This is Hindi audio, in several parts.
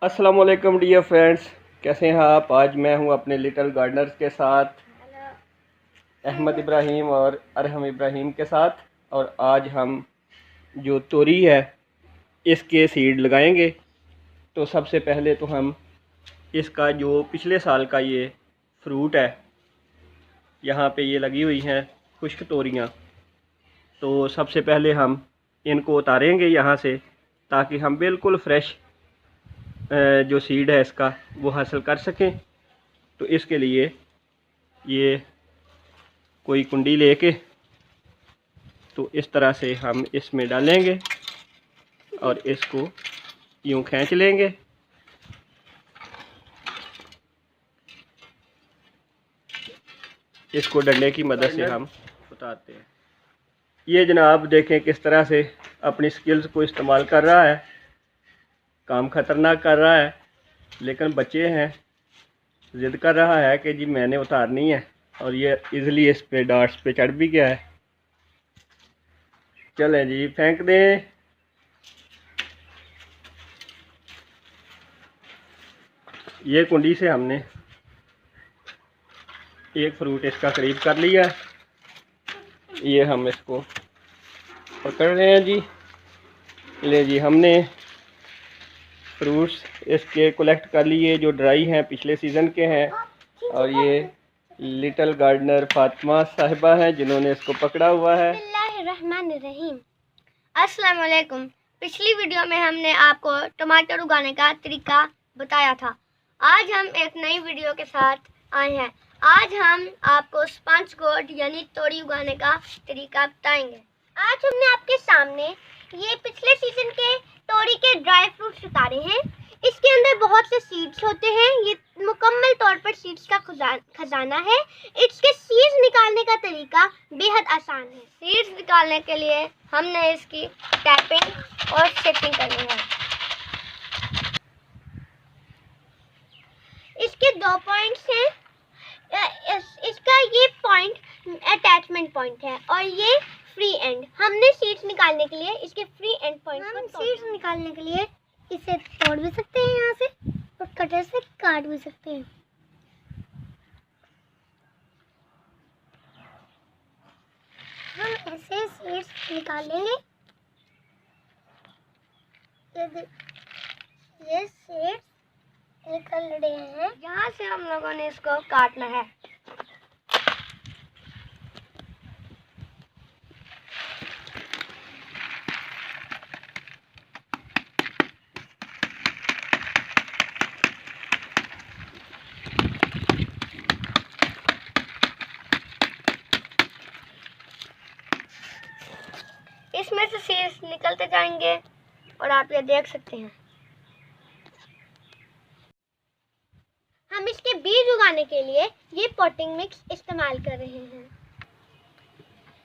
अस्सलाम वालेकुम डियर फ्रेंड्स, कैसे हैं आप। आज मैं हूं अपने लिटिल गार्डनर्स के साथ, अहमद इब्राहिम और अरहम इब्राहिम के साथ। और आज हम जो तोरी है इसके सीड लगाएंगे। तो सबसे पहले तो हम इसका जो पिछले साल का ये फ्रूट है, यहाँ पे ये लगी हुई हैं खुश्क तोरियाँ, तो सबसे पहले हम इनको उतारेंगे यहाँ से, ताकि हम बिल्कुल फ्रेश जो सीड है इसका वो हासिल कर सकें। तो इसके लिए ये कोई कुंडी लेके तो इस तरह से हम इसमें डालेंगे और इसको यूं खींच लेंगे। इसको डंडे की मदद से हम उतारते हैं। ये जनाब देखें किस तरह से अपनी स्किल्स को इस्तेमाल कर रहा है। काम ख़तरनाक कर रहा है, लेकिन बच्चे हैं, ज़िद कर रहा है कि जी मैंने उतारनी है, और ये इजीली इस पे डार्ट्स पे चढ़ भी गया है। चलें जी, फेंक दें। ये कुंडी से हमने एक फ्रूट इसका करीब कर लिया है। ये हम इसको पकड़ रहे हैं जी। ले जी, हमने फ्रूट्स इसके कलेक्ट कर लिए जो ड्राई हैं, पिछले सीज़न के हैं। और ये लिटिल गार्डनर फातिमा साहिबा हैं जिन्होंने इसको पकड़ा हुआ है। बिस्मिल्लाहिर्रहमानिर्रहीम। अस्सलाम वालेकुम। पिछली वीडियो में हमने आपको टमाटर उगाने का तरीका बताया था। आज हम एक नई वीडियो के साथ आए हैं। आज हम आपको स्पंज गोर्ड यानी तोरी उगाने का तरीका बताएंगे। आज हमने आपके सामने ये पिछले सीजन के तोरी के ड्राई फ्रूट्स उतारे हैं। इसके अंदर बहुत से सीड्स होते हैं। ये मुकम्मल तौर पर सीड्स का खजाना है। इसके सीड्स निकालने का तरीका बेहद आसान है। सीड्स निकालने के लिए हमने इसकी टैपिंग और शेपिंग करनी है। इसके दो पॉइंट्स हैं। इसका ये पॉइंट अटैचमेंट पॉइंट है और ये फ्री एंड। हमने सीड्स निकालने के लिए इसके फ्री एंड पॉइंट को सीड्स निकालने के लिए इसे तोड़ भी सकते हैं यहाँ से, और कटर से काट भी सकते हैं। हम ऐसे सीड्स निकालेंगे। ये सीड्स निकल रहे हैं। यहाँ से हम लोगों ने इसको काटना है। इसमें से सीड्स निकलते जाएंगे और आप ये देख सकते हैं। हम इसके बीज उगाने के लिए ये पॉटिंग मिक्स इस्तेमाल कर रहे हैं।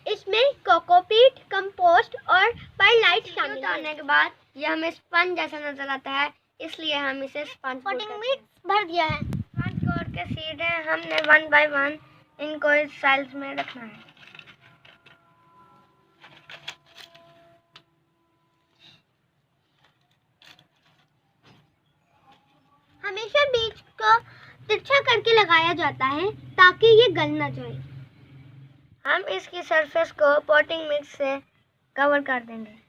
इसमें कोकोपीट, कंपोस्ट और परलाइट शामिल होने के बाद ये हमें स्पंज जैसा नजर आता है, इसलिए हम इसे स्पंज पॉटिंग मिक्स भर दिया है। स्पंज गोर्ड के सीड हैं, हमने 1 बाय 1 इनको इस सेल्स में रखना है। हमेशा बीज को तिरछा करके लगाया जाता है ताकि ये गल ना जाए। हम इसकी सरफेस को पॉटिंग मिक्स से कवर कर देंगे।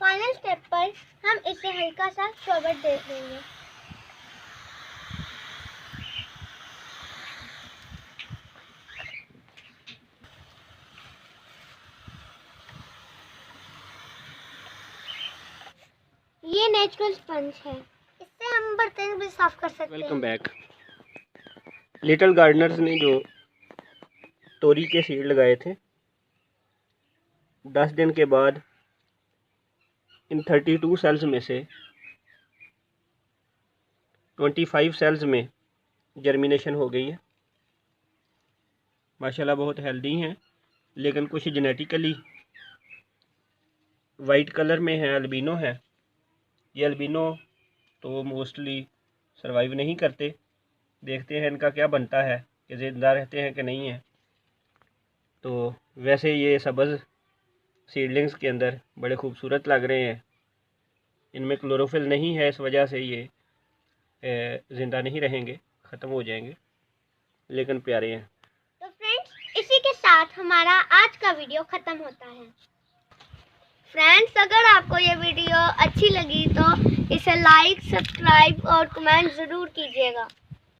फाइनल स्टेप पर हम इसे हल्का सा शोबर दे देंगे। ये नेचुरल स्पंज है, इससे हम बर्तन भी साफ कर सकते हैं। Welcome back. लिटिल गार्डनर्स ने जो तोरी के सीड लगाए थे, 10 दिन के बाद इन 32 सेल्स में से 25 सेल्स में जर्मिनेशन हो गई है। माशाल्लाह बहुत हेल्दी हैं, लेकिन कुछ जेनेटिकली वाइट कलर में है, अल्बिनो है। ये अल्बिनो तो मोस्टली सरवाइव नहीं करते। देखते हैं इनका क्या बनता है, कि ज़िंदा रहते हैं कि नहीं है। तो वैसे ये सब्ज़ सीडलिंग्स के अंदर बड़े खूबसूरत लग रहे हैं। इनमें क्लोरोफिल नहीं है, इस वजह से ये ज़िंदा नहीं रहेंगे, ख़त्म हो जाएंगे, लेकिन प्यारे हैं। तो फ्रेंड्स, इसी के साथ हमारा आज का वीडियो ख़त्म होता है। फ्रेंड्स, अगर आपको ये वीडियो अच्छी लगी तो इसे लाइक, सब्सक्राइब और कमेंट ज़रूर कीजिएगा।